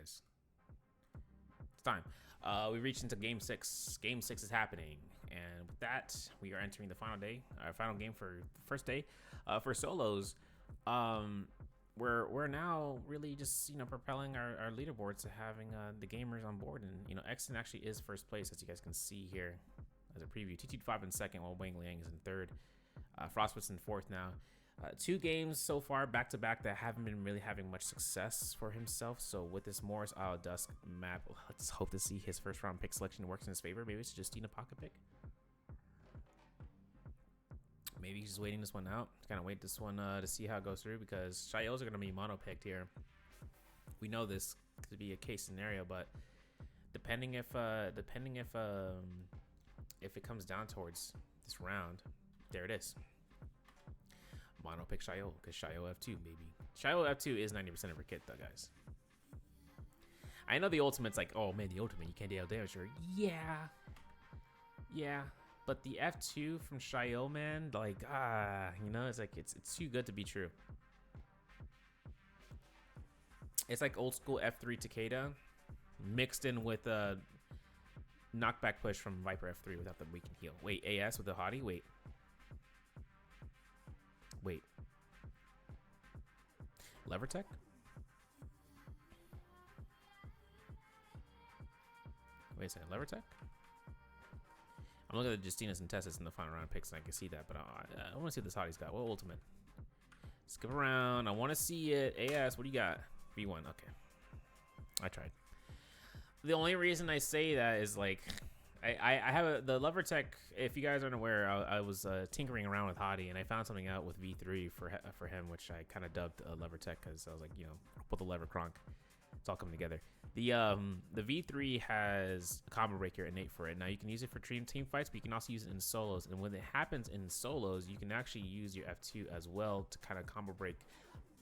guys. It's time. We reached into Game 6. Game 6 is happening. And with that, we are entering the final day. Our final game for the first day. For solos, we're now really just, propelling our leaderboards to having the gamers on board. And, Exton actually is first place, as you guys can see here as a preview. TT5 in second, while Wang Liang is in third. Frostbit's in fourth now. 2 games so far back-to-back that haven't been really having much success for himself. So with this Morris Isle Dusk map, let's hope to see his first round pick selection works in his favor. Maybe it's just a pocket pick. Maybe he's just waiting this one out. Kind of wait this one to see how it goes through, because Shios are going to be mono picked here. We know this could be a case scenario, but depending if it comes down towards this round, there it is. Mono pick Shio, because Shio F2, baby. Shio F2 is 90% of her kit, though, guys. I know the ultimate's like, oh man, the ultimate, you can't deal damage to her. Yeah. But the F2 from Shio, man, like, it's like, it's too good to be true. It's like old school F3 Takeda mixed in with a knockback push from Viper F3 without the weaken heal. Wait, AS with the hottie? Wait. Lever tech? Wait a second, lever tech? I'm looking at the Justinas and Tessus in the final round picks, and I can see that, but I want to see what this hottie's got. What ultimate? Skip around. I want to see it. AS, what do you got? V1. Okay. I tried. The only reason I say that is like, I have the lever tech. If you guys aren't aware, I was tinkering around with Hottie, and I found something out with V3 for him, which I kind of dubbed lever tech, because I was like, put the lever cronk. It's all coming together. The V3 has a combo breaker innate for it. Now you can use it for team fights, but you can also use it in solos. And when it happens in solos, you can actually use your F2 as well to kind of combo break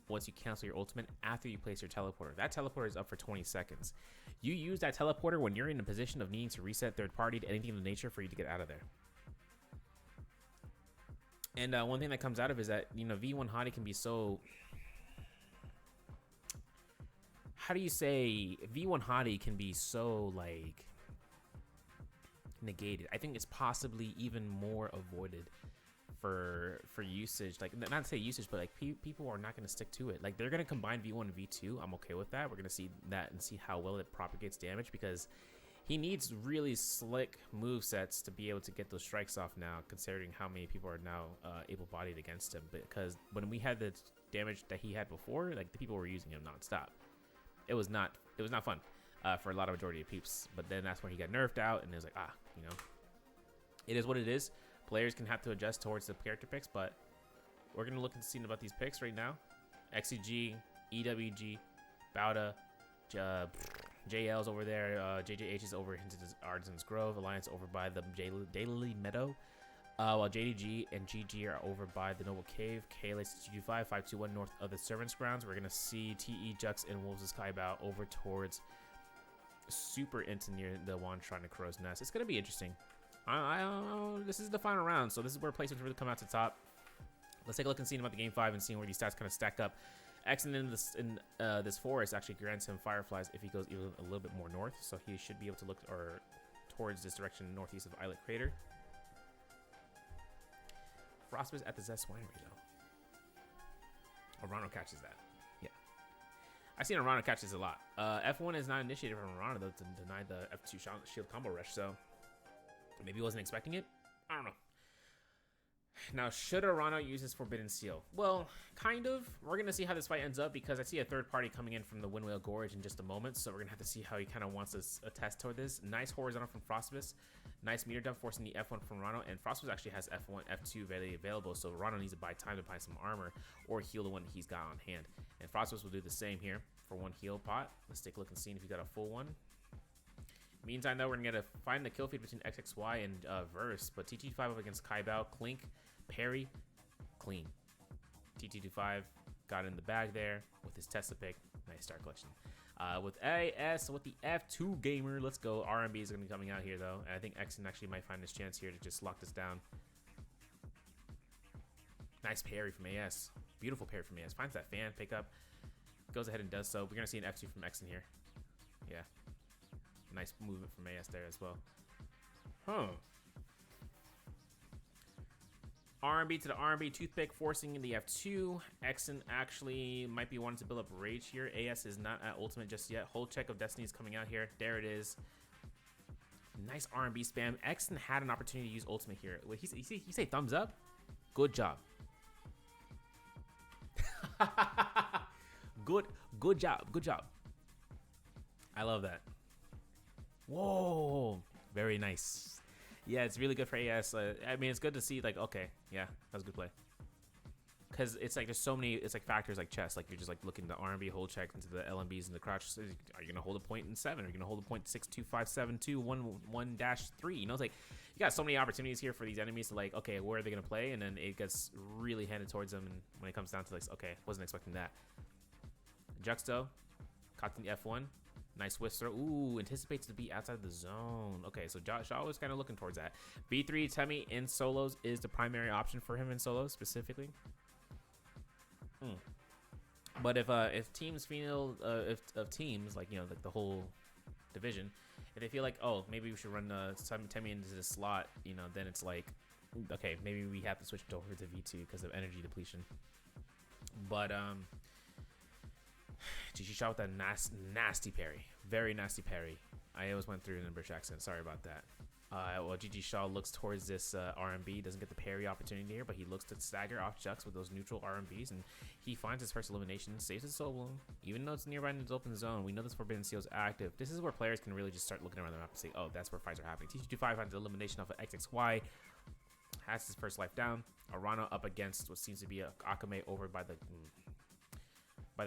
once you cancel your ultimate after you place your teleporter. That teleporter is up for 20 seconds. You use that teleporter when you're in a position of needing to reset third party to anything of nature for you to get out of there. And one thing that comes out of it is that, V1 Hottie can be so... How do you say? V1 Hottie can be so, like, negated. I think it's possibly even more avoided for usage, like, not to say usage, but like people are not going to stick to it. Like, they're going to combine V1 and V2. I'm okay with that. We're going to see that and see how well it propagates damage, because he needs really slick move sets to be able to get those strikes off now, considering how many people are now able-bodied against him. Because when we had the damage that he had before, like, the people were using him nonstop. It was not fun for a lot of majority of peeps. But then that's when he got nerfed out, and it was like, it is what it is. Players can have to adjust towards the character picks, but we're gonna look and see about these picks right now. XCG, EWG, Bauda, JL's over there, JJH is over into Artisan's Grove, Alliance over by the Daily Meadow, while JDG and GG are over by the Noble Cave. KLH 225, 521 north of the Servants' Grounds. We're gonna see TE, Jux, and Wolves' Skybow over towards super into near the Wan Shrine of Crow's Nest. It's gonna be interesting. This is the final round, so this is where placements really come out to top. Let's take a look and see about the game 5 and see where these stats kind of stack up. Exton in this forest actually grants him Fireflies if he goes even a little bit more north, so he should be able to look towards this direction northeast of Islet Crater. Frostbit's at the Zest Winery, though. Orano catches that. Yeah. I've seen Orano catch this a lot. F1 is not initiated from Orano, though, to deny the F2 shield combo rush, so maybe he wasn't expecting it. I don't know. Now, should Orano use his Forbidden Seal? Well, kind of. We're going to see how this fight ends up, because I see a third party coming in from the Windwhale Gorge in just a moment, so we're going to have to see how he kind of wants to attest toward this. Nice horizontal from Frostbit. Nice meter dump forcing the F1 from Orano, and Frostbit actually has F1, F2 readily available, so Orano needs to buy time to buy some armor or heal the one he's got on hand. And Frostbit will do the same here for one heal pot. Let's take a look and see if he got a full one. Meantime, though, we're going to find the kill feed between XXY and Verse, but TT5 up against Kaibao, Clink, Parry, clean. TT25 got in the bag there with his Tesla pick. Nice star collection. With AS, with the F2 gamer, let's go. RMB is going to be coming out here, though, and I think Exton actually might find his chance here to just lock this down. Nice parry from AS. Beautiful parry from AS. Finds that fan pickup. Goes ahead and does so. We're going to see an F2 from Exton here. Yeah. Nice movement from AS there as well. Huh. R&B to the R&B toothpick, forcing in the F2. Exen actually might be wanting to build up rage here. AS is not at ultimate just yet. Hold check of Destiny is coming out here. There it is. Nice R&B spam. Exen had an opportunity to use ultimate here. Wait, he say thumbs up? Good job. Good job. I love that. Whoa, very nice. Yeah, it's really good for AS. I mean, it's good to see, like, okay, yeah, that was a good play. Because it's like there's so many, it's like factors like chess. Like you're just like looking the R&B hold check into the LMBs and the crouch. Are you gonna hold a point in 7? Are you gonna hold a point 6, 2, 5, 7, 2, 1, 1-3? You know, it's like you got so many opportunities here for these enemies to like, okay, where are they gonna play? And then it gets really handed towards them. And when it comes down to like, okay, wasn't expecting that. Juxto, caught in the F1. Nice whisk throw. Ooh, anticipates to be outside the zone. Okay, so Shaw was kind of looking towards that. B3 Temi in solos is the primary option for him in solos specifically. But if teams feel if teams like, you know, like the whole division, if they feel like, oh, maybe we should run Temi into the slot, you know, then it's like, okay, maybe we have to switch it over to V2 because of energy depletion. But GG shot with that nasty parry. Very nasty parry. I always went through it in a British accent. Sorry about that. Well, GG Shaw looks towards this R&B. Doesn't get the parry opportunity here, but he looks to stagger off Jux with those neutral R&Bs, and he finds his first elimination, saves his soul bloom. Even though it's nearby in his open zone, we know this Forbidden Seal is active. This is where players can really just start looking around the map and say, oh, that's where fights are happening. T225 finds the elimination off of XXY. Has his first life down. Arana up against what seems to be a Akame over by the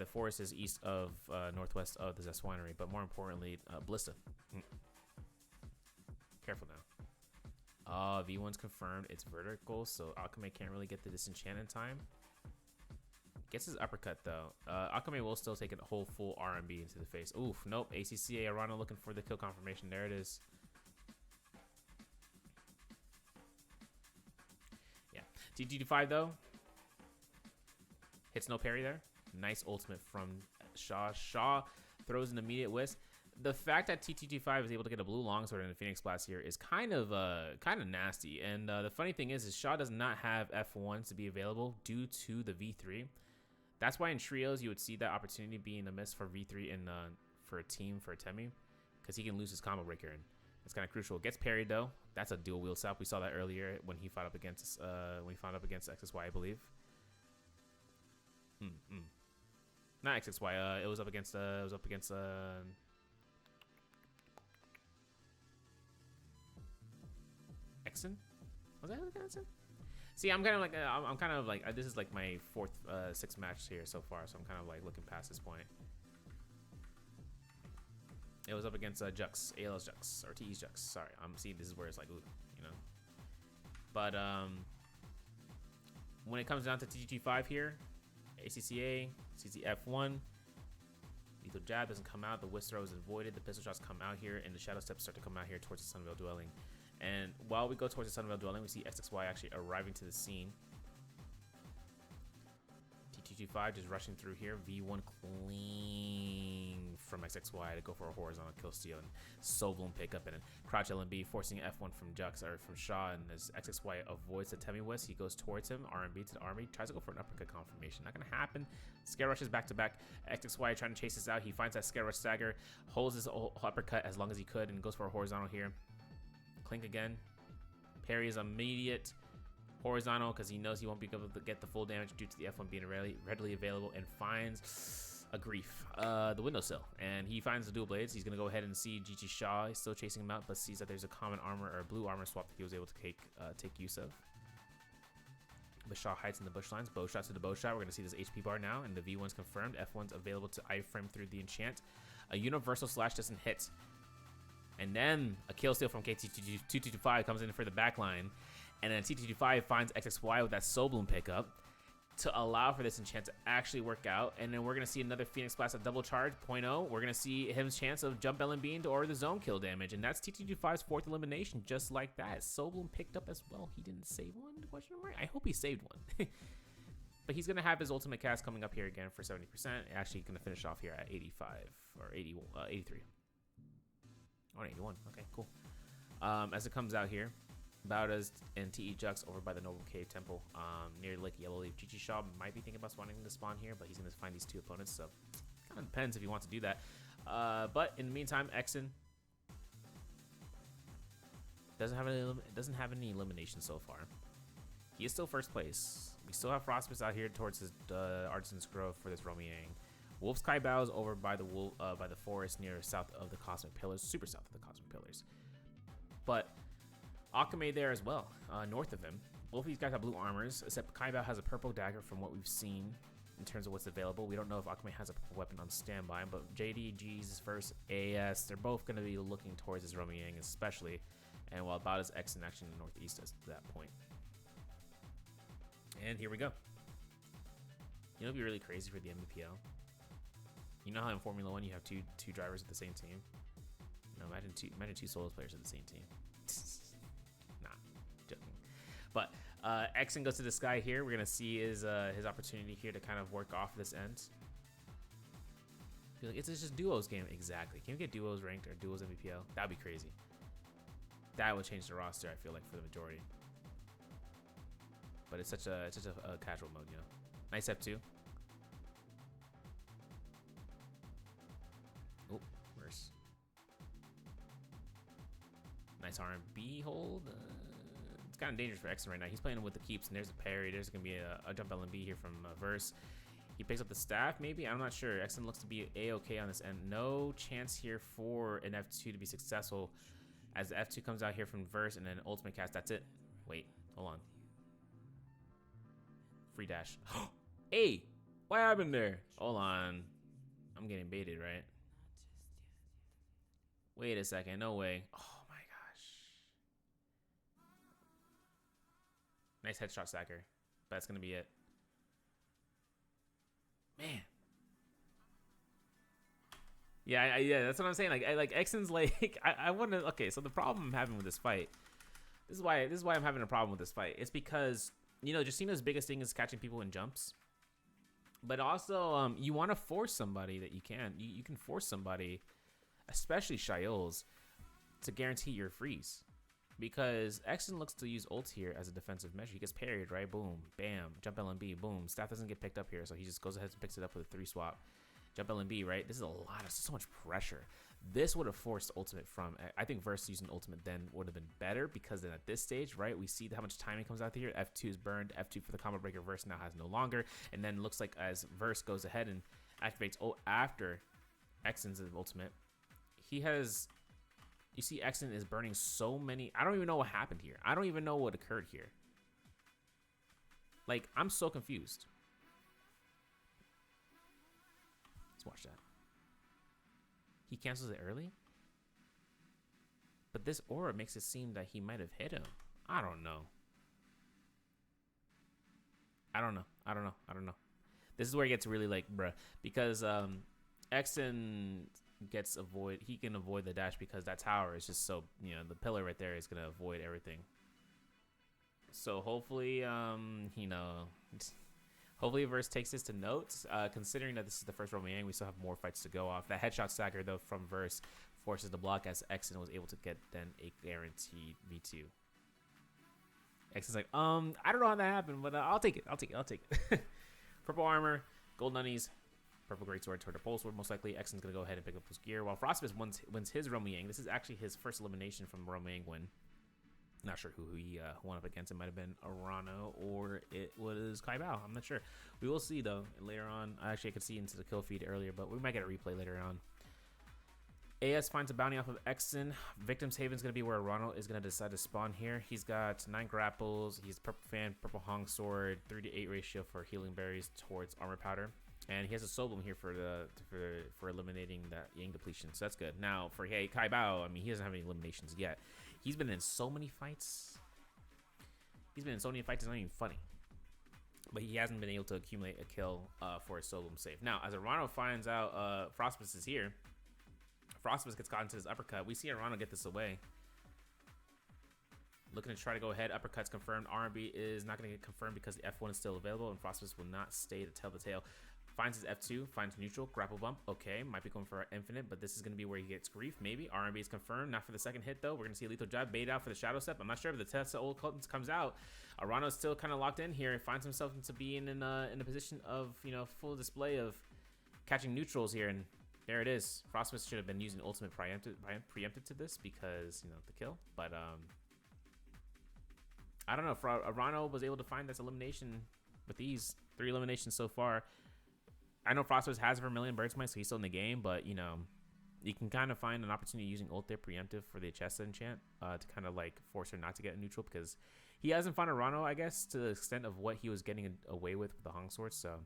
forest is east of northwest of the Zest Winery, but more importantly, Blissa. Careful now. V1's confirmed. It's vertical, so Akame can't really get the disenchant in time. Gets his uppercut though. Akame will still take a whole full R&B into the face. Oof, nope. ACCA Arana looking for the kill confirmation. There it is. Yeah. T225 though. Hits no parry there. Nice ultimate from Shaw. Shaw throws an immediate whisk. The fact that T225 is able to get a blue longsword in the Phoenix Blast here is kind of nasty. And the funny thing is Shaw does not have F1s to be available due to the V3. That's why in trios you would see that opportunity being a miss for V3 and for a team for Temi, because he can lose his combo breaker. And it's kind of crucial. Gets parried though. That's a dual wheel sap. We saw that earlier when he fought up against XSY, I believe. Not XXY. It was up against. Exen. Was that Exen? See, I'm kind of like this is like my fourth, sixth match here so far, so I'm kind of like looking past this point. It was up against Jux, AL's Jux, or TE's Jux. Sorry, I'm seeing this is where it's like, ooh, you know. But when it comes down to TG25 here. ACCA, CZF1, lethal jab doesn't come out, the whisk throw is avoided, the pistol shots come out here, and the shadow steps start to come out here towards the Sunvale Dwelling. And while we go towards the Sunvale Dwelling, we see XXY actually arriving to the scene. T225 just rushing through here, V1 clean from XXY to go for a horizontal kill steal, and Soulbloom pick up and crouch LMB forcing F1 from Jux or from Shaw, and as XXY avoids the Temi whisk, he goes towards him, R&B to the army, tries to go for an uppercut confirmation. Not gonna happen. Scare rushes back to back. XXY trying to chase this out. He finds that scare rush stagger, holds his uppercut as long as he could, and goes for a horizontal here. Clink again. Parry is immediate. Horizontal because he knows he won't be able to get the full damage due to the F1 being readily available, and finds a grief, the windowsill, and he finds the dual blades. He's gonna go ahead and see GG Shaw. He's still chasing him out, but sees that there's a common armor or blue armor swap that he was able to take use of. But Shaw hides in the bush lines. Bow shot to the bow shot. We're gonna see this HP bar now, and the V1's confirmed. F1's available to iframe through the enchant. A universal slash doesn't hit, and then a kill steal from KT225 comes in for the back line. And then T225 finds XXY with that Soul Bloom pickup to allow for this enchant to actually work out. And then we're going to see another Phoenix Blast at double charge, 0.0. We're going to see his chance of jump LMB or the zone kill damage. And that's T225's fourth elimination, just like that. Soul Bloom picked up as well. He didn't save one? Question mark? I hope he saved one. But he's going to have his ultimate cast coming up here again for 70%. Actually going to finish off here at 85 or 83. 181. Okay, cool. As it comes out here, Baudas and TE Jux over by the Noble Cave Temple near Lake Yellowleaf. Chi Shaw might be thinking about spawning to spawn here, but he's going to find these two opponents, so kind of depends if he wants to do that. But in the meantime, Exen doesn't have any elimination so far. He is still first place. We still have Frostbus out here towards his Artisan's Grove for this Romiang. Wolf's Kai Bao is over by the forest near south of the Cosmic Pillars, super south of the Cosmic Pillars. But Akame there as well, north of him. Both of these guys have blue armors, except Kai Bao has a purple dagger from what we've seen in terms of what's available. We don't know if Akame has a purple weapon on standby, but JDG's versus AS, they're both going to be looking towards this Romiang especially, and while about his X in action in the northeast at that point. And here we go. You know, it'd be really crazy for the NBPL. You know how in Formula One you have two drivers at the same team? No, imagine two solo players at the same team. Nah, joking. But Exen goes to this guy here. We're gonna see his opportunity here to kind of work off this end. Be like, it's just duos game. Exactly. Can we get duos ranked or duos NBPL? That'd be crazy. That would change the roster, I feel like, for the majority. But it's such a casual mode, you know. Nice F2. Oh, worse. Nice R&B hold. It's kind of dangerous for Exen right now. He's playing with the keeps, and there's a parry. There's going to be a jump LMB here from Verse. He picks up the staff, maybe? I'm not sure. Exen looks to be A-okay on this end. No chance here for an F2 to be successful as the F2 comes out here from Verse and then ultimate cast. That's it. Wait, hold on. Free dash. Hey, what happened there? Hold on. I'm getting baited, right? Wait a second. No way. Oh my gosh. Nice headshot stacker. But that's going to be it. Man. Yeah, that's what I'm saying. Like Exen's like I want to. Okay, so the problem I'm having with this fight. This is why I'm having a problem with this fight. It's because, you know, Justino's biggest thing is catching people in jumps. But also, you want to force somebody that you can. You can force somebody, especially Shaiol's, to guarantee your freeze. Because Exen looks to use ult here as a defensive measure. He gets parried, right? Boom, bam, jump LMB, boom. Staff doesn't get picked up here, so he just goes ahead and picks it up with a 3 swap. Jump LMB, right? This is a lot of so much pressure. This would have forced ultimate from. I think Verse using ultimate then would have been better, because then at this stage, right, we see how much timing comes out here. F2 is burned. F2 for the combo breaker. Verse now has no longer, and then looks like as Verse goes ahead and activates after Exen's ultimate, he has. You see, Exen is burning so many. I don't even know what happened here. I don't even know what occurred here. Like, I'm so confused. Let's watch that. He cancels it early? But this aura makes it seem that he might have hit him. I don't know. I don't know. This is where it gets really like, bruh. Because Exen gets he can avoid the dash because that tower is just so, you know, the pillar right there is going to avoid everything. So hopefully, you know, hopefully Verse takes this to notes, considering that this is the first Romiang. We still have more fights to go off. That headshot stacker, though, from Verse forces the block as Exen was able to get then a guaranteed V2. Exen's like, I don't know how that happened, but I'll take it. Purple armor, gold nunnies, purple greatsword toward the pole sword, most likely. Exen's going to go ahead and pick up his gear, while Frostbus wins his Romiang. This is actually his first elimination from Romiang win. Not sure who he won up against. It might have been Arano or it was Kai Bao. I'm not sure. We will see, though, later on. Actually, I could see into the kill feed earlier, but we might get a replay later on. AS finds a bounty off of Exen. Victim's Haven is going to be where Arano is going to decide to spawn here. He's got 9 grapples. He's Purple Fan, Purple Hong Sword, 3-to-8 ratio for healing berries towards armor powder. And he has a soul bloom here for eliminating that Yang depletion. So that's good. Now, for Kai Bao, I mean, he doesn't have any eliminations yet. He's been in so many fights. It's not even funny. But he hasn't been able to accumulate a kill for a soul bloom save. Now, as Arano finds out Frostbus is here, Frostbus gets caught into his uppercut. We see Arano get this away. Looking to try to go ahead. Uppercut's confirmed. R&B is not going to get confirmed because the F1 is still available, and Frostbus will not stay to tell the tale. Finds his F2, finds neutral, grapple bump. Okay, might be going for infinite, but this is going to be where he gets grief, maybe. R&B is confirmed, not for the second hit, though. We're going to see a lethal jab, bait out for the shadow step. I'm not sure if the Tessa Old Cultins comes out. Arano's still kind of locked in here. Finds himself into being in a position of, you know, full display of catching neutrals here, and there it is. Frostbus should have been using ultimate preempted to this because, you know, the kill, but I don't know. Arano was able to find this elimination with these 3 eliminations so far. I know Frostbus has Vermilion Bird's Might, so he's still in the game, but, you know, you can kind of find an opportunity using ult there preemptive for the Chessa enchant to kind of like force her not to get a neutral, because he hasn't found Arano, I guess, to the extent of what he was getting away with the Hong Sword. So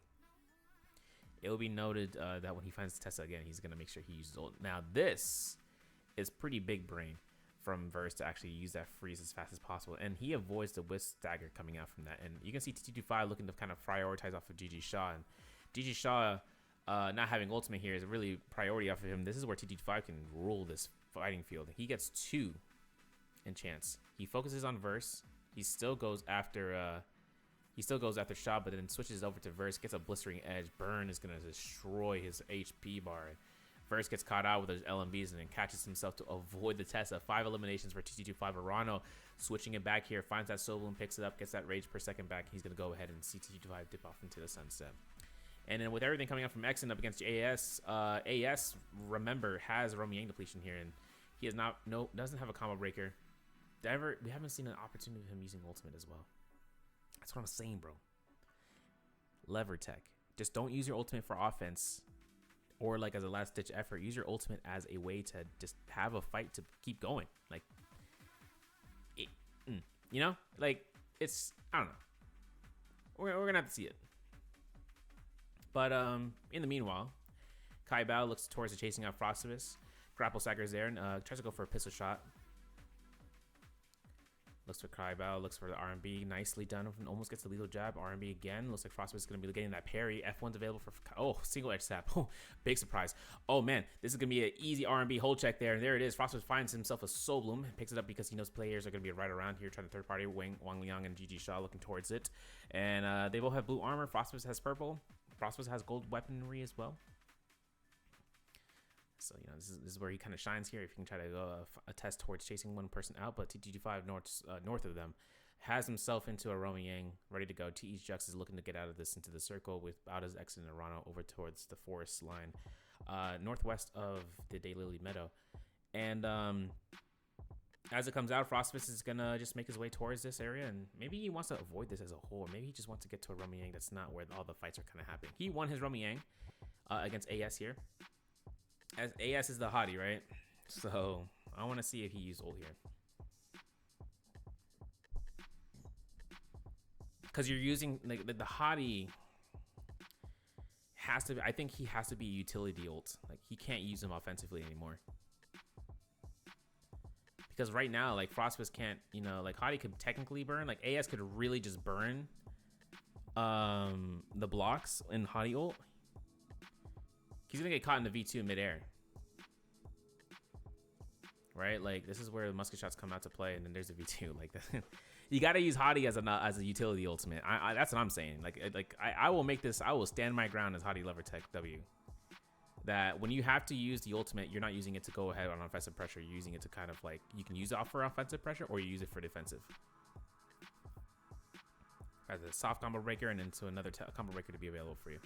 it will be noted that when he finds Tessa again, he's going to make sure he uses ult. Now, this is pretty big brain from Verse to actually use that freeze as fast as possible, and he avoids the Wisp Dagger coming out from that. And you can see TT25 looking to kind of prioritize off of GG Shaw, and GG Shaw not having ultimate here is a really priority off of him. This is where TT25 can rule this fighting field. He gets 2 enchants. He focuses on Verse. He still goes after Shaw, but then switches over to Verse, gets a blistering edge. Burn is gonna destroy his HP bar. Verse gets caught out with those LMBs and then catches himself to avoid the Tessa. 5 eliminations for TT25. Arano switching it back here, finds that Soul Bloom, picks it up, gets that rage per second back. He's gonna go ahead and see TT25 dip off into the sunset. And then with everything coming up from Exen up against AS, AS, remember, has Romy Yang depletion here, and he doesn't have a combo breaker. We haven't seen an opportunity of him using ultimate as well. That's what I'm saying, bro. Lever tech. Just don't use your ultimate for offense or like as a last ditch effort. Use your ultimate as a way to just have a fight to keep going. Like, you know, like it's, I don't know. We're going to have to see it. But in the meanwhile, Kai Bao looks towards the chasing out Frostibus. Grapple Stagger's there and tries to go for a pistol shot. Looks for Kai Bao, looks for the R&B. Nicely done. Almost gets the lethal jab. R&B again. Looks like Frostbus is going to be getting that parry. F1's available for... Oh, single edge stab. Oh, big surprise. Oh, man. This is going to be an easy R&B hold check there. And there it is. Frostbus finds himself a Soul Bloom. Picks it up because he knows players are going to be right around here trying to third party. Wang Liang and GG Shaw looking towards it. And they both have blue armor. Frostbus has purple. Frostbus has gold weaponry as well. So, you know, this is where he kind of shines here. If you can try to go a test towards chasing one person out, but TT25 north of them has himself into a Romy Yang ready to go. TE's Jux is looking to get out of this into the circle without his X and Arano over towards the forest line northwest of the Daylily Meadow. And as it comes out, Frostbus is going to just make his way towards this area, and maybe he wants to avoid this as a whole. Maybe he just wants to get to a Romy Yang that's not where all the fights are kind of happening. He won his Romy Yang against AS here. As AS is the hottie, right? So I want to see if he used ult here. Because you're using, like, the hottie has to, I think he has to be utility ult. Like, he can't use him offensively anymore. Because right now, like, Frostbus can't, you know, like, hottie could technically burn. Like, AS could really just burn the blocks in hottie ult. He's gonna get caught in the V2 midair, right? Like, this is where the musket shots come out to play, and then there's a V2. Like, you gotta use hottie as a utility ultimate. That's what I'm saying. I will make this. I will stand my ground as hottie lever tech W. That when you have to use the ultimate, you're not using it to go ahead on offensive pressure. You're using it to kind of like, you can use it for offensive pressure, or you use it for defensive. As a soft combo breaker, and into another combo breaker to be available for you.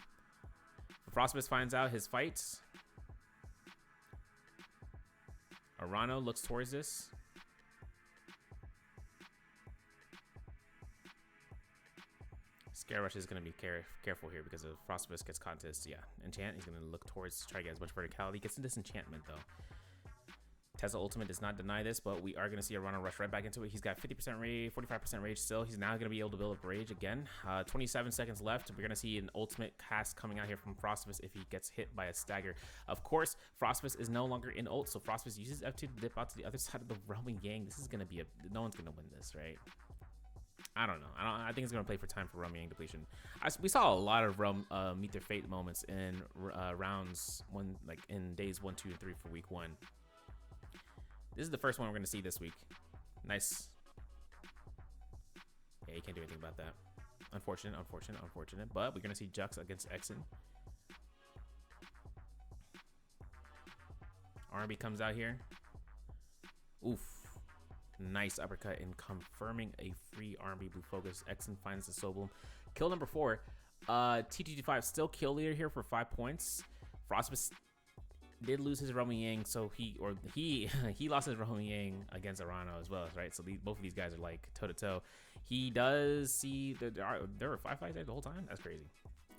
Frostbus finds out his fights. Arano looks towards this. Scare Rush is going to be careful here because if Frostbus gets caught into this, enchant. He's going to look towards, try to get as much verticality. Gets into disenchantment though. Tesla Ultimate does not deny this, but we are going to see Arano rush right back into it. He's got 50% rage, 45% rage still. He's now going to be able to build up rage again. 27 seconds left. We're going to see an ultimate cast coming out here from Frostbus if he gets hit by a stagger. Of course, Frostbus is no longer in ult, so Frostbus uses F2 to dip out to the other side of the Romy Yang. This is going to be no one's going to win this, right? I don't know. I think it's going to play for time for Romy Yang depletion. We saw a lot of meet their fate moments in rounds one, like in days 1, 2, and 3 for week 1. This is the first one we're going to see this week. Nice. Yeah, you can't do anything about that. Unfortunate. But we're going to see Jux against Exen. R&B comes out here. Oof. Nice uppercut and confirming a free R&B blue focus. Exen finds the Soul Bloom. Kill number 4. TTG5 still kill leader here for 5 points. Frostbus did lose his Roman Yang, so he lost his Roman Yang against Arano as well, right? So both of these guys are like toe to toe. He does see that there were 5 fights there the whole time. That's crazy.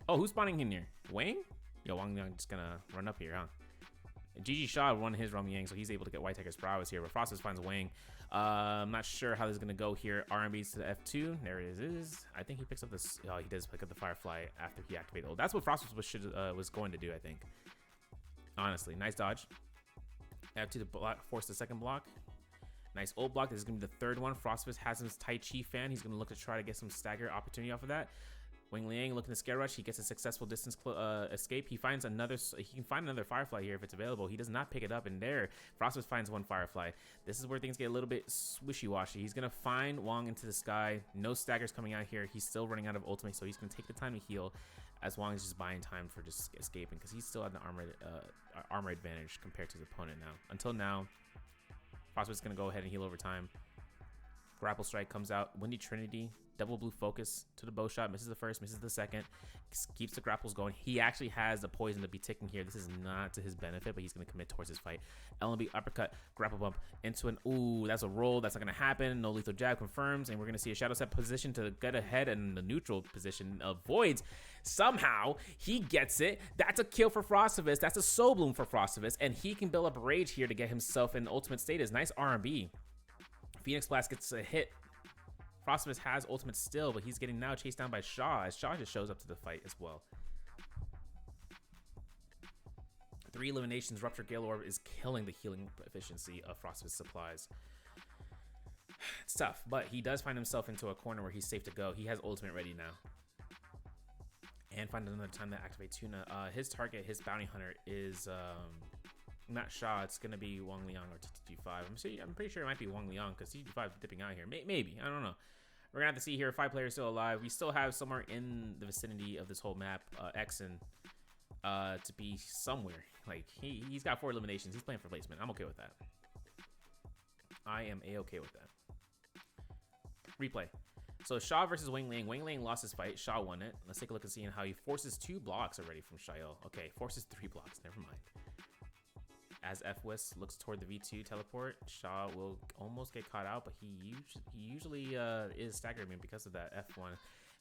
Oh, who's spawning in here? Wang? Yo, Wang Yang just gonna run up here, huh? GG Shaw won his Roman Yang, so he's able to get White Tiger's prowess here. But Frostus finds Wang. I'm not sure how this is gonna go here. RMB's to the F2. There it is. I think he picks up this. Oh, he does pick up the Firefly after he activated. Oh, that's what Frostus was going to do, I think. Honestly, nice dodge. F2 to block, force the second block. Nice old block. This is gonna be the third one. Frostbus has his Tai Chi fan. He's gonna look to try to get some stagger opportunity off of that. Wing Liang looking to scare rush. He gets a successful distance escape. He finds another. He can find another Firefly here if it's available. He does not pick it up, and there, Frostbus finds one Firefly. This is where things get a little bit wishy-washy. He's gonna find Wong into the sky. No staggers coming out here. He's still running out of ultimate, so he's gonna take the time to heal. As Wong is just buying time for just escaping, because he's still at an armor advantage compared to his opponent now. Until now, Frostbus is gonna go ahead and heal over time. Grapple strike comes out. Windy Trinity, double blue focus to the bow shot. Misses the first, misses the second. Keeps the grapples going. He actually has the poison to be ticking here. This is not to his benefit, but he's going to commit towards his fight. LMB uppercut, grapple bump into an... Ooh, that's a roll. That's not going to happen. No lethal jab confirms. And we're going to see a shadow step position to get ahead, and the neutral position avoids. Somehow, he gets it. That's a kill for Frostivus. That's a Soul Bloom for Frostivus. And he can build up Rage here to get himself in ultimate status. Nice R&B. Phoenix Blast gets a hit. Frostbus has ultimate still, but he's getting now chased down by Shaw, as Shaw just shows up to the fight as well. 3 eliminations. Rupture Gale Orb is killing the healing efficiency of Frostbus supplies. It's tough, but he does find himself into a corner where he's safe to go. He has ultimate ready now. And find another time to activate Tuna. His target, his bounty hunter, is... not Shaw, it's gonna be Wang Liang or TTG5. I'm pretty sure it might be Wang Liang because TTG5 is dipping out here. Maybe, I don't know. We're gonna have to see here. 5 players still alive. We still have somewhere in the vicinity of this whole map, Exen, to be somewhere. Like he's got 4 eliminations. He's playing for placement. I'm okay with that. I am a-okay with that. Replay. So Shaw versus Wang Liang. Wang Liang lost his fight. Shaw won it. Let's take a look and see how he forces 2 blocks already from Shayo. Okay, forces 3 blocks. Never mind. As F-West looks toward the V2 teleport, Shaw will almost get caught out, but he usually is staggered because of that. F1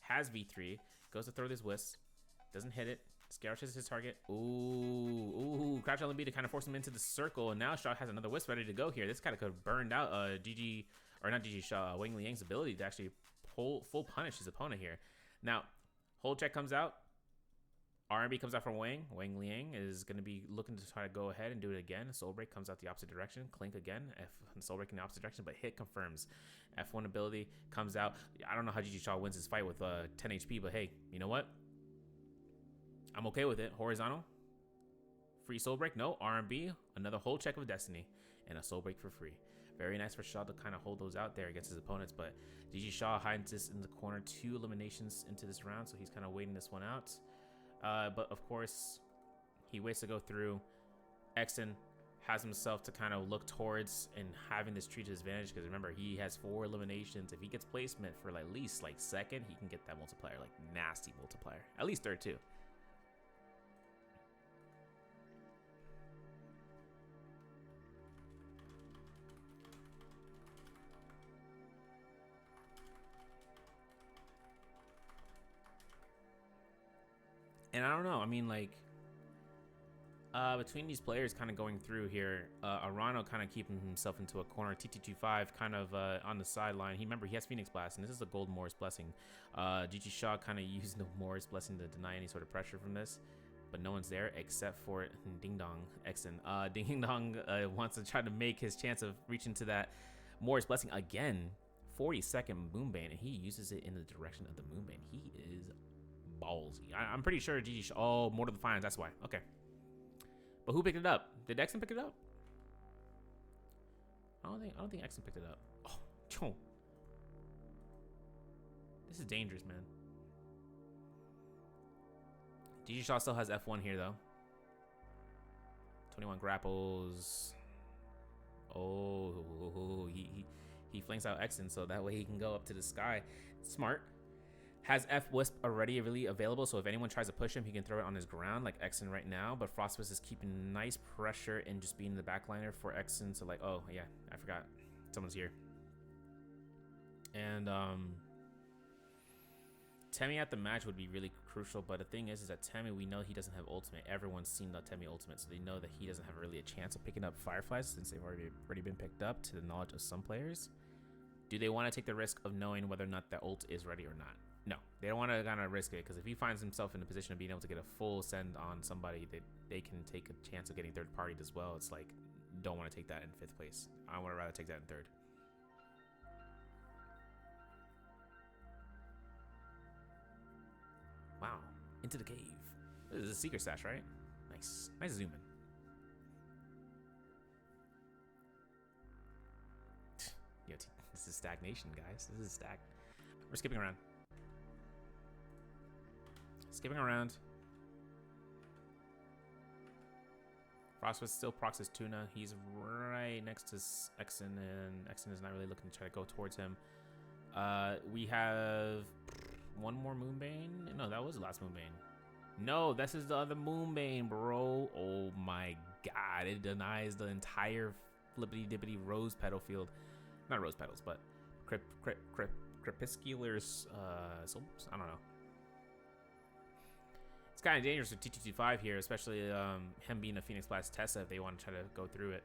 has V3, goes to throw this Wisp, doesn't hit it. Scourges his target. Ooh, crouch LMB to kind of force him into the circle, and now Shaw has another Wisp ready to go here. This kind of could have burned out Shaw, Wang Liang's ability to actually full punish his opponent here. Now, hold check comes out. R&B comes out from Wang. Wang Liang is going to be looking to try to go ahead and do it again. Soul Break comes out the opposite direction. Clink again. Soul Break in the opposite direction, but hit confirms. F1 ability comes out. I don't know how GG Shaw wins this fight with 10 HP, but hey, you know what? I'm okay with it. Horizontal. Free Soul Break. No. R&B. Another whole check of Destiny. And a Soul Break for free. Very nice for Shaw to kind of hold those out there against his opponents, but GG Shaw hides this in the corner. 2 eliminations into this round, so he's kind of waiting this one out. But of course, he waits to go through. Exen has himself to kind of look towards and having this treat to his advantage, because remember, he has 4 eliminations. If he gets placement for at least like second, he can get that multiplier, like nasty multiplier. At least third too. And I don't know. I mean, like, between these players kind of going through here, Arano kind of keeping himself into a corner. TT25 kind of on the sideline. Remember, he has Phoenix Blast, and this is a Gold Morris Blessing. GG Shaw kind of used the Morris Blessing to deny any sort of pressure from this, but no one's there except for Ding Dong Exen. Ding Dong wants to try to make his chance of reaching to that Morris Blessing again. 40-second Moonbane, and he uses it in the direction of the Moonbane. He is ballsy. I'm pretty sure GG. Oh, Mortal Defiance. That's why. Okay. But who picked it up? Did Exen pick it up? I don't think Exen picked it up. Oh, choo. This is dangerous, man. GG Shaw still has F1 here though. 21 grapples. Oh, he flanks out Exon so that way he can go up to the sky. Smart. Has F Wisp already really available, so if anyone tries to push him, he can throw it on his ground like Exon right now. But Frostbus is keeping nice pressure and just being the backliner for Exon. So like, oh yeah, I forgot, someone's here. And Temmie at the match would be really crucial, but the thing is that Temmie, we know he doesn't have ultimate. Everyone's seen the Temmie ultimate, so they know that he doesn't have really a chance of picking up Fireflies since they've already been picked up to the knowledge of some players. Do they want to take the risk of knowing whether or not the ult is ready or not? No, they don't want to kind of risk it, because if he finds himself in a position of being able to get a full send on somebody, they can take a chance of getting third partied as well. It's like, don't want to take that in 5th place. I would rather take that in 3rd. Wow, into the cave. This is a secret stash, right? Nice, nice zoom in. Yo, this is stagnation, guys. This is stag. We're skipping around. Skipping around. Frostbus still procs his Tuna. He's right next to Exon, and Exon is not really looking to try to go towards him. We have one more Moonbane. No, that was the last Moonbane. No, this is the other Moonbane, bro. Oh my god, it denies the entire flippity dippity rose petal field. Not rose petals, but crepusculars. I don't know. It's kind of dangerous with T225 here, especially him being a Phoenix Blast Tessa if they want to try to go through it.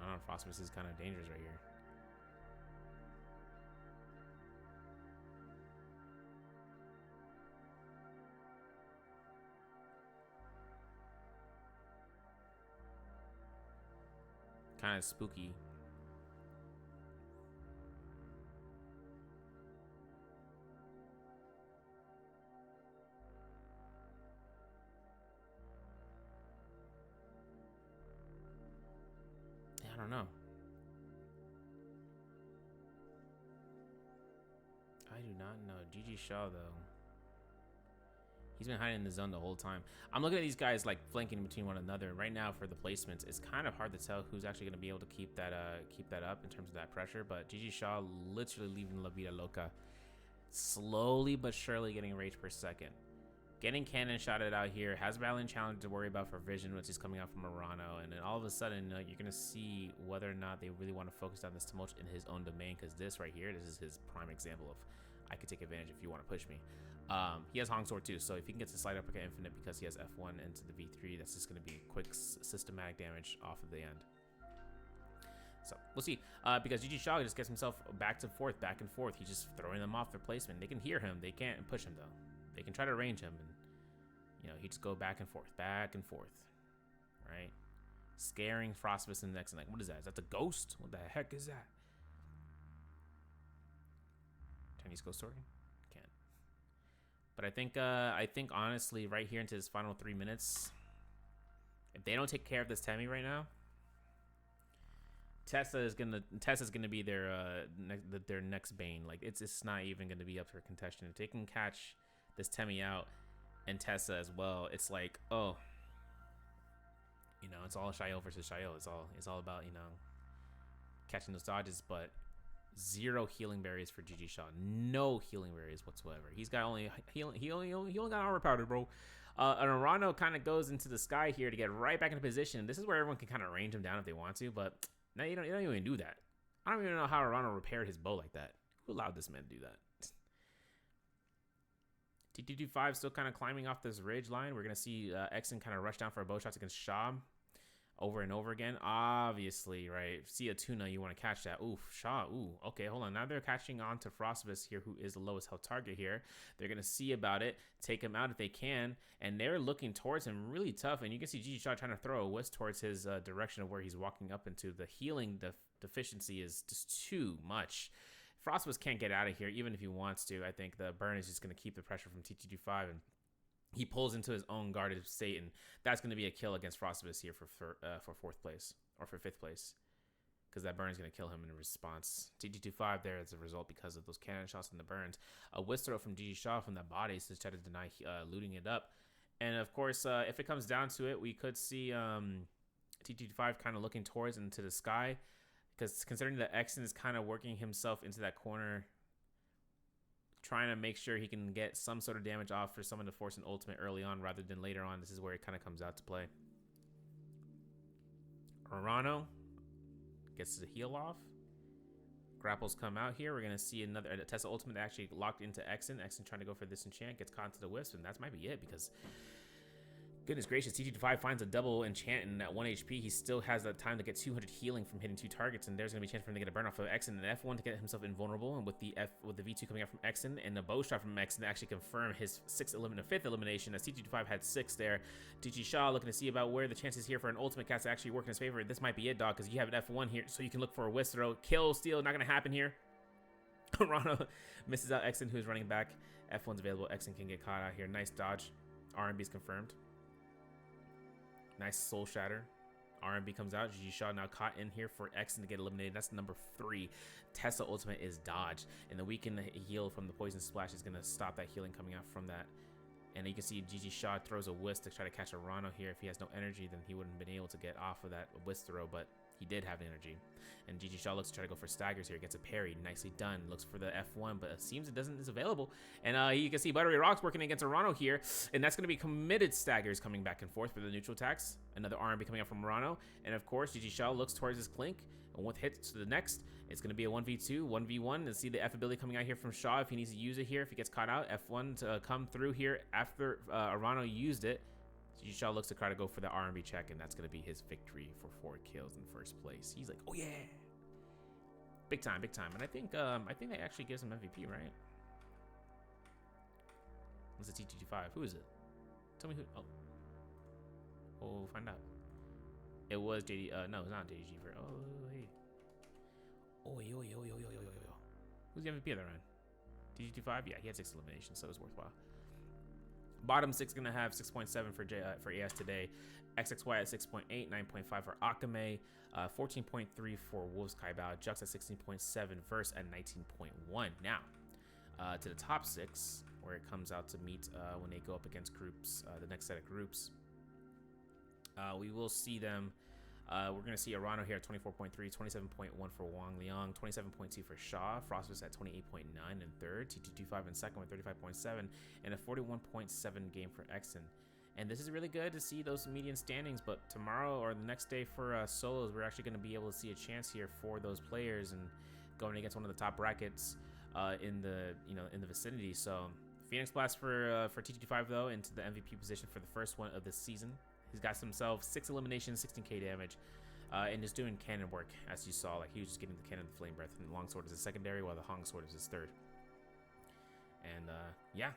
I don't know, Frostbus is kind of dangerous right here. Kind of spooky. Yeah, I don't know. I do not know. GG Shaw, though. He's been hiding in the zone the whole time. I'm looking at these guys like flanking between one another. Right now for the placements, it's kind of hard to tell who's actually going to be able to keep that up in terms of that pressure. But GG Shaw literally leaving La Vida Loca. Slowly but surely getting rage per second. Getting cannon shotted out here. Has battling challenge to worry about for vision, which is coming out from Murano. And then all of a sudden, you're going to see whether or not they really want to focus on this tumult in his own domain. Because this right here, this is his prime example of, I could take advantage if you want to push me. He has Hong Sword too, so if he can get to Slide Uppercut Infinite because he has F1 into the V3, that's just going to be quick systematic damage off of the end. So we'll see. Because GG Shaw just gets himself back and forth. He's just throwing them off their placement. They can hear him. They can't push him though. They can try to range him, and he just go back and forth, right? Scaring Frostbus in the next. And like, what is that? Is that the ghost? What the heck is that? Chinese ghost story? Can't. But I think honestly, right here into his final 3 minutes, if they don't take care of this Temmie right now, Tessa's gonna be their next Bane. Like it's not even gonna be up for contention. If they can catch this Temmie out and Tessa as well, it's like, oh, it's all Shayo versus Shayo. It's all about catching those dodges, but zero healing berries for GG Shaw. No healing berries whatsoever. He's got only he only got armor powder, bro. And Arano kind of goes into the sky here to get right back into position. This is where everyone can kind of range him down if they want to, but now you don't even do that. I don't even know how Arano repaired his bow like that. Who allowed this man to do that? T225 still kind of climbing off this ridge line. We're gonna see Exon kind of rush down for a bow shots against Shaw over and over again. Obviously, right? See a Tuna, you want to catch that. Oof, Shaw. Ooh, okay, hold on. Now they're catching on to Frostbus here, who is the lowest health target here. They're going to see about it, take him out if they can, and they're looking towards him really tough. And you can see GG Shaw trying to throw a wisp towards his direction of where he's walking up into. The healing deficiency is just too much. Frostbus can't get out of here, even if he wants to. I think the burn is just going to keep the pressure from T225, and he pulls into his own guarded state, and that's going to be a kill against Frostbus here for 4th place or for 5th place. because that burn is going to kill him in response. TG25 there as a result because of those cannon shots and the burns. A whisk throw from GG Shaw from that body to try to deny looting it up. And of course, if it comes down to it, we could see TG5 kind of looking towards into the sky, because considering that Exon is kind of working himself into that corner, trying to make sure he can get some sort of damage off for someone to force an ultimate early on rather than later on. This is where it kind of comes out to play. Arano gets the heal off. Grapples come out here. We're going to see another Tesla ultimate actually locked into Exon. Exon trying to go for this enchant, gets caught into the wisp, and that might be it, because goodness gracious, TG5 finds a double enchant, and at 1 HP, he still has the time to get 200 healing from hitting 2 targets, and there's going to be a chance for him to get a burn off of Exon and F1 to get himself invulnerable, and with the V2 coming out from Exon and the bow shot from Exon to actually confirm his 5th elimination, as TG5 had 6 there. GG Shaw looking to see about where the chances here for an ultimate cast to actually work in his favor. This might be it, dog, because you have an F1 here, so you can look for a whisk throw. Kill, steal, not going to happen here. Rano misses out Exon, who's running back. F1's available. Exon can get caught out here. Nice dodge. RMB's confirmed. Nice soul shatter. RMB comes out. GG Shaw now caught in here for Exon to get eliminated. That's number 3. Tesla ultimate is dodge, and the weaken heal from the poison splash is going to stop that healing coming out from that. And you can see GG Shaw throws a whisk to try to catch a Rano here. If he has no energy, then he wouldn't have been able to get off of that whisk throw, but he did have energy. And GG Shaw looks to try to go for staggers here. Gets a parry. Nicely done. Looks for the F1, but it seems it is available. And you can see Buttery Rocks working against Arano here. And that's going to be committed staggers coming back and forth for the neutral attacks. Another RMB coming up from Arano. And of course, GG Shaw looks towards his Clink. And with hits to the next, it's going to be a 1v2, 1v1. And see the F ability coming out here from Shaw if he needs to use it here. If he gets caught out, F1 to come through here after Arano used it. GG Shaw looks to try to go for the RMB check, and that's going to be his victory for 4 kills in first place. He's like, oh yeah, big time, big time. And I think that actually gives him MVP, right? What's the TG5? Who is it? Tell me who. Oh, we'll find out. It was JD. No, it's not JDG. For hey. Oh yo. Who's the MVP of that round? TG5. Yeah, he had 6 eliminations, so it was worthwhile. Bottom 6 going to have 6.7 for AS today. XXY at 6.8, 9.5 for Akame, 14.3 for Wolves Kaibao, Jux at 16.7, Verse at 19.1. Now, to the top 6, where it comes out to meet when they go up against groups, the next set of groups. We will see them. We're going to see Arano here at 24.3, 27.1 for Wang Liang, 27.2 for Shaw, Frostbus at 28.9 in third, TT25 in second with 35.7, and a 41.7 game for Exon. And this is really good to see those median standings, but tomorrow or the next day for solos, we're actually going to be able to see a chance here for those players and going against one of the top brackets in the vicinity. So Phoenix Blast for TT25 though into the MVP position for the first one of the season. He's got himself 6 eliminations, 16k damage, and just doing cannon work, as you saw. Like, he was just getting the cannon, the flame breath, and the longsword is his secondary, while the Hong sword is his third. And yeah,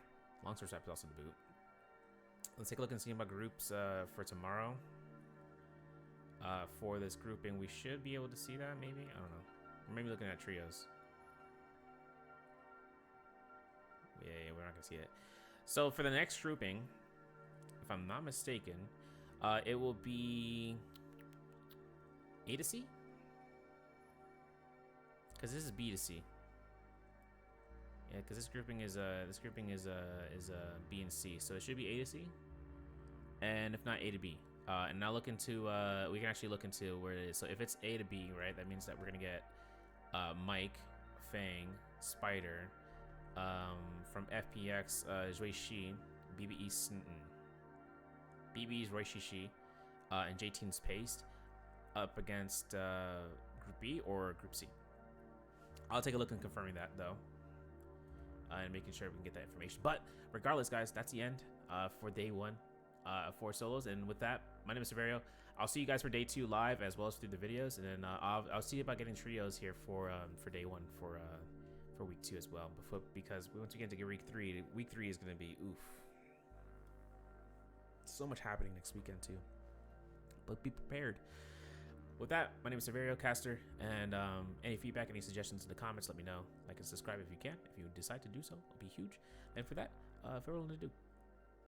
longsword strap is also the boot. Let's take a look and see about groups for tomorrow. For this grouping, we should be able to see that, maybe? I don't know. We're maybe looking at trios. Yeah, we're not going to see it. So for the next grouping, if I'm not mistaken, it will be A to C, because this is B to C. Yeah, because this grouping is B and C, so it should be A to C, and if not A to B. And now look into we can actually look into where it is. So if it's A to B, right, that means that we're gonna get Mike, Fang, Spider, from FPX, Zhui Shi, BBE Sinton. BB's Roy Shishi, and J-Team's Paste up against Group B or Group C. I'll take a look and confirming that though, and making sure we can get that information. But regardless, guys, that's the end for day 1 for solos. And with that, my name is Severio. I'll see you guys for day 2 live as well as through the videos, and then I'll see about getting trios here for day 1 for week 2 as well. Because once we get to week 3 is going to be oof. So much happening next weekend too, but be prepared. With that, my name is Severio Caster, and any feedback, any suggestions in the comments, let me know. Like and subscribe if you can. If you decide to do so, it'll be huge. And for that, farewell to do.